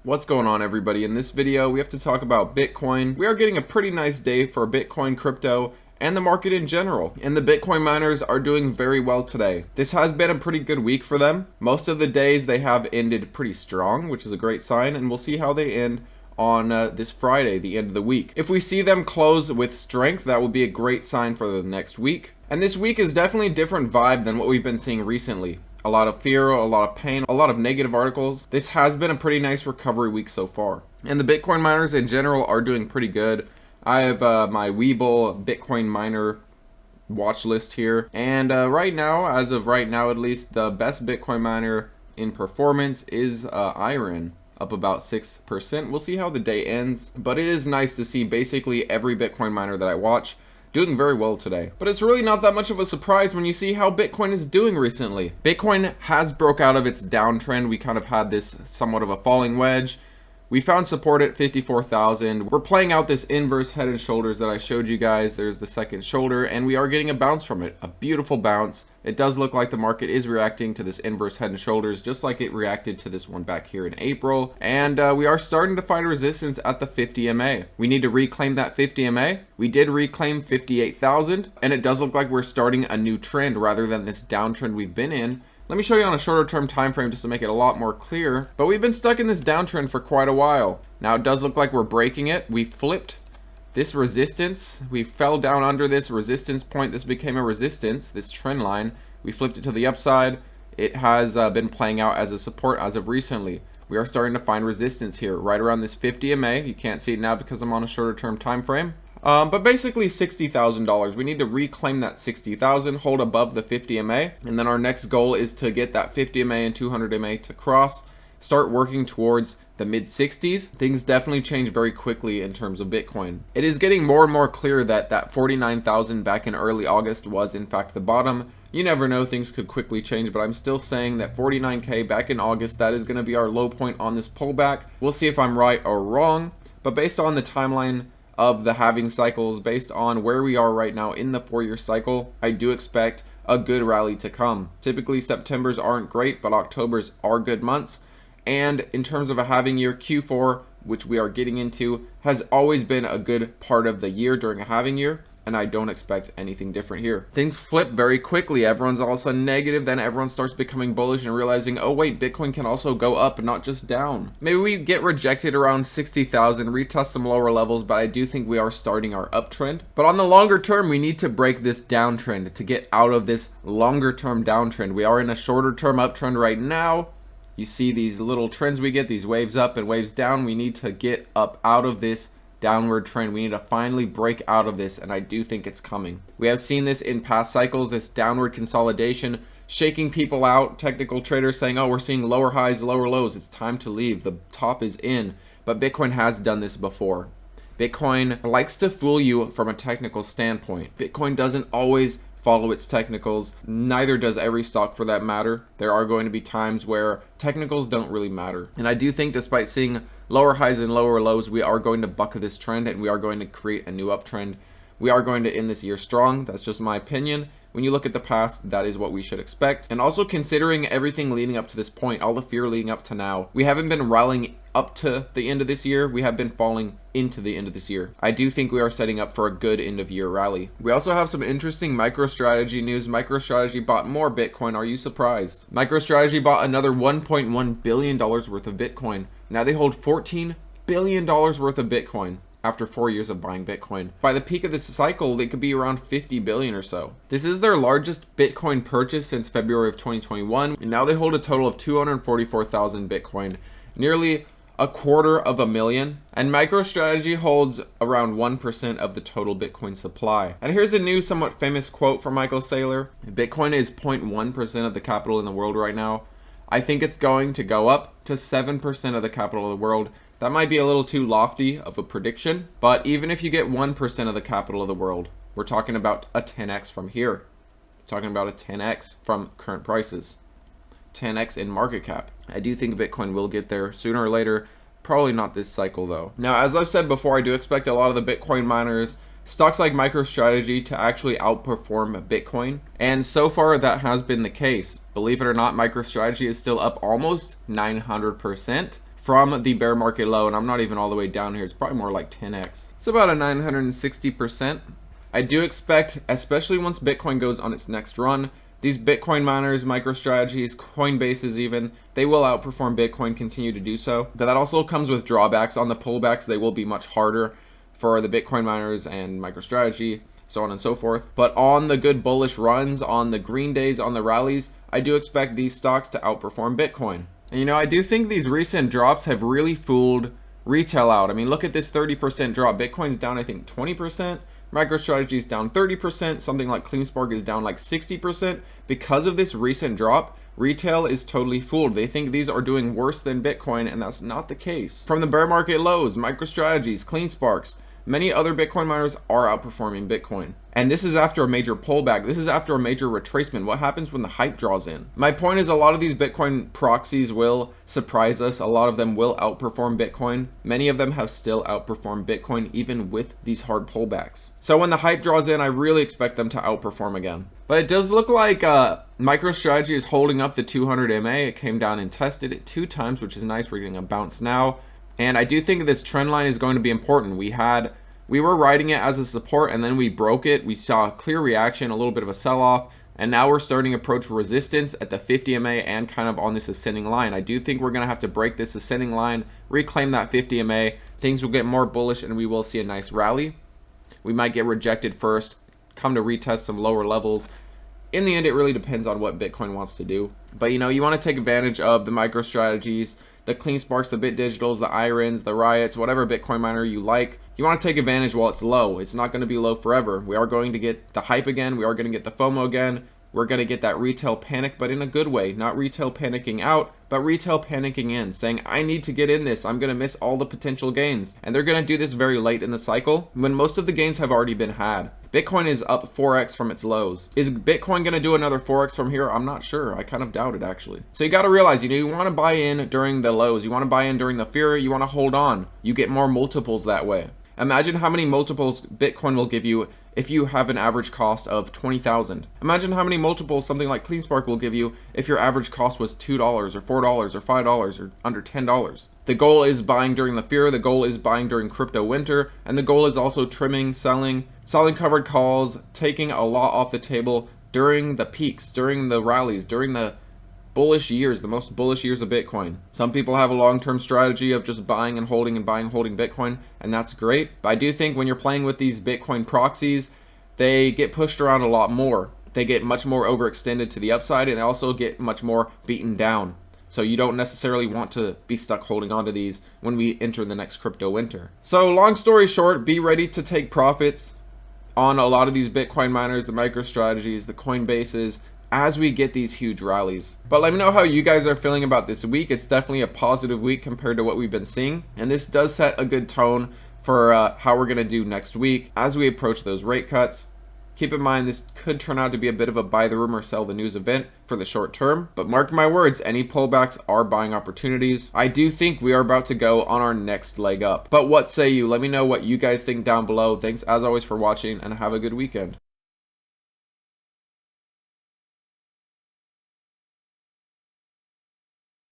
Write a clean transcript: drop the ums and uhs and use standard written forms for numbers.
What's going on, everybody? In this video we have to talk about Bitcoin. We are getting a pretty nice day for Bitcoin, crypto, and the market in general, and the Bitcoin miners are doing very well today. This has been a pretty good week for them. Most of the days they have ended pretty strong, which is a great sign, and we'll see how they end on this Friday, the end of the week. If we see them close with strength, that will be a great sign for the next week. And this week is definitely a different vibe than what we've been seeing recently. A lot of fear, a lot of pain, a lot of negative articles. This has been a pretty nice recovery week so far. And the Bitcoin miners in general are doing pretty good. I have my WEBULL Bitcoin miner watch list here. And right now, as of right now at least, the best Bitcoin miner in performance is Iron, up about 6%. We'll see how the day ends. But it is nice to see basically every Bitcoin miner that I watch doing very well today. But it's really not that much of a surprise when you see how Bitcoin is doing recently. Bitcoin has broke out of its downtrend. We kind of had this somewhat of a falling wedge. We found support at 54,000. We're playing out this inverse head and shoulders that I showed you guys. There's the second shoulder, and we are getting a bounce from it. A beautiful bounce. It does look like the market is reacting to this inverse head and shoulders, just like it reacted to this one back here in April. And we are starting to find resistance at the 50 MA. We need to reclaim that 50 MA. We did reclaim 58,000, and it does look like we're starting a new trend rather than this downtrend we've been in. Let me show you on a shorter term time frame just to make it a lot more clear. But we've been stuck in this downtrend for quite a while. Now it does look like we're breaking it. We flipped this resistance. We fell down under this resistance point. This became a resistance, this trend line. We flipped it to the upside. It has been playing out as a support as of recently. We are starting to find resistance here, right around this 50 MA. You can't see it now because I'm on a shorter term time frame. But basically $60,000. We need to reclaim that 60,000, hold above the 50 MA, and then our next goal is to get that 50 MA and 200 MA to cross, start working towards the mid 60s. Things definitely change very quickly in terms of Bitcoin. It is getting more and more clear that that 49,000 back in early August was in fact the bottom. You never know, things could quickly change, but I'm still saying that 49K back in August, that is going to be our low point on this pullback. We'll see if I'm right or wrong, but based on the timeline of the halving cycles, based on where we are right now in the 4-year cycle, I do expect a good rally to come. Typically Septembers aren't great, but Octobers are good months. And in terms of a halving year, Q4, which we are getting into, has always been a good part of the year during a halving year, and I don't expect anything different here. Things flip very quickly. Everyone's all of a sudden negative, then everyone starts becoming bullish and realizing, oh wait, Bitcoin can also go up, not just down. Maybe we get rejected around 60,000, retest some lower levels, but I do think we are starting our uptrend. But on the longer term, we need to break this downtrend to get out of this longer term downtrend. We are in a shorter term uptrend right now. You see these little trends we get, these waves up and waves down. We need to get up out of this downward trend. We need to finally break out of this, and I do think it's coming. We have seen this in past cycles, this downward consolidation, shaking people out, technical traders saying, oh, we're seeing lower highs, lower lows, it's time to leave, the top is in. But Bitcoin has done this before. Bitcoin likes to fool you from a technical standpoint. Bitcoin doesn't always follow its technicals, neither does every stock for that matter. There are going to be times where technicals don't really matter. And I do think despite seeing lower highs and lower lows, we are going to buck this trend and we are going to create a new uptrend. We are going to end this year strong. That's just my opinion. When you look at the past, that is what we should expect. And also considering everything leading up to this point, all the fear leading up to now, we haven't been rallying up to the end of this year. We have been falling into the end of this year. I do think we are setting up for a good end of year rally. We also have some interesting MicroStrategy news. MicroStrategy bought more Bitcoin. Are you surprised? MicroStrategy bought another $1.1 billion worth of Bitcoin. Now they hold $14 billion worth of Bitcoin after 4 years of buying Bitcoin. By the peak of this cycle, they could be around 50 billion or so. This is their largest Bitcoin purchase since February of 2021, and now they hold a total of 244,000 Bitcoin, nearly 250,000, and MicroStrategy holds around 1% of the total Bitcoin supply. And here's a new somewhat famous quote from Michael Saylor. Bitcoin is 0.1% of the capital in the world right now. I think it's going to go up to 7% of the capital of the world. That might be a little too lofty of a prediction, but even if you get 1% of the capital of the world, we're talking about a 10x from here. Talking about a 10x from current prices. 10x in market cap. I do think Bitcoin will get there sooner or later. Probably not this cycle though. Now, as I've said before, I do expect a lot of the Bitcoin miners, stocks like MicroStrategy, to actually outperform Bitcoin. And so far that has been the case. Believe it or not, MicroStrategy is still up almost 900%. from the bear market low, and I'm not even all the way down here. It's probably more like 10x. It's about a 960%. I do expect, especially once Bitcoin goes on its next run, these Bitcoin miners, MicroStrategies, Coinbases even, they will outperform Bitcoin, continue to do so. But that also comes with drawbacks. On the pullbacks, they will be much harder for the Bitcoin miners and MicroStrategy, so on and so forth. But on the good bullish runs, on the green days, on the rallies, I do expect these stocks to outperform Bitcoin. And you know, I do think these recent drops have really fooled retail out. I mean, look at this 30% drop. Bitcoin's down, I think, 20%. MicroStrategy is down 30%. Something like CleanSpark is down like 60%. Because of this recent drop, retail is totally fooled. They think these are doing worse than Bitcoin, and that's not the case. From the bear market lows, MicroStrategies, CleanSparks, many other Bitcoin miners are outperforming Bitcoin. And this is after a major pullback. This is after a major retracement. What happens when the hype draws in? My point is, a lot of these Bitcoin proxies will surprise us. A lot of them will outperform Bitcoin. Many of them have still outperformed Bitcoin even with these hard pullbacks. So when the hype draws in, I really expect them to outperform again. But it does look like MicroStrategy is holding up the 200 MA. It came down and tested it 2 times, which is nice. We're getting a bounce now. And I do think this trend line is going to be important. We were riding it as a support, and then we broke it. We saw a clear reaction, a little bit of a sell-off, and now we're starting to approach resistance at the 50 MA and kind of on this ascending line. I do think we're going to have to break this ascending line, reclaim that 50 MA. Things will get more bullish, and we will see a nice rally. We might get rejected first, come to retest some lower levels. In the end, it really depends on what Bitcoin wants to do. But you know, you want to take advantage of the MicroStrategies, the CleanSparks, the BitDigitals, the Irons, the Riots, whatever Bitcoin miner you like. You want to take advantage while it's low. It's not going to be low forever. We are going to get the hype again. We are going to get the FOMO again. We're going to get that retail panic, but in a good way. Not retail panicking out, but retail panicking in, saying, I need to get in this. I'm going to miss all the potential gains. And they're going to do this very late in the cycle when most of the gains have already been had. Bitcoin is up 4x from its lows. Is Bitcoin going to do another 4x from here? I'm not sure. I kind of doubt it, actually. So you got to realize, you want to buy in during the lows. You want to buy in during the fear. You want to hold on. You get more multiples that way. Imagine how many multiples Bitcoin will give you if you have an average cost of 20,000. Imagine how many multiples something like CleanSpark will give you if your average cost was $2 or $4 or $5 or under $10. The goal is buying during the fear, the goal is buying during crypto winter, and the goal is also trimming, selling covered calls, taking a lot off the table during the peaks, during the rallies, during the bullish years, the most bullish years of Bitcoin. Some people have a long-term strategy of just buying and holding and buying, holding Bitcoin, and that's great. But I do think when you're playing with these Bitcoin proxies, they get pushed around a lot more. They get much more overextended to the upside, and they also get much more beaten down. So you don't necessarily want to be stuck holding on to these when we enter the next crypto winter. So long story short, be ready to take profits on a lot of these Bitcoin miners, the MicroStrategies, the Coinbases, as we get these huge rallies. But let me know how you guys are feeling about this week. It's definitely a positive week compared to what we've been seeing, and this does set a good tone for how we're going to do next week as we approach those rate cuts. Keep in mind, this could turn out to be a bit of a buy the rumor, sell the news event for the short term, but mark my words, any pullbacks are buying opportunities. I do think we are about to go on our next leg up. But what say you? Let me know what you guys think down below. Thanks as always for watching, and have a good weekend.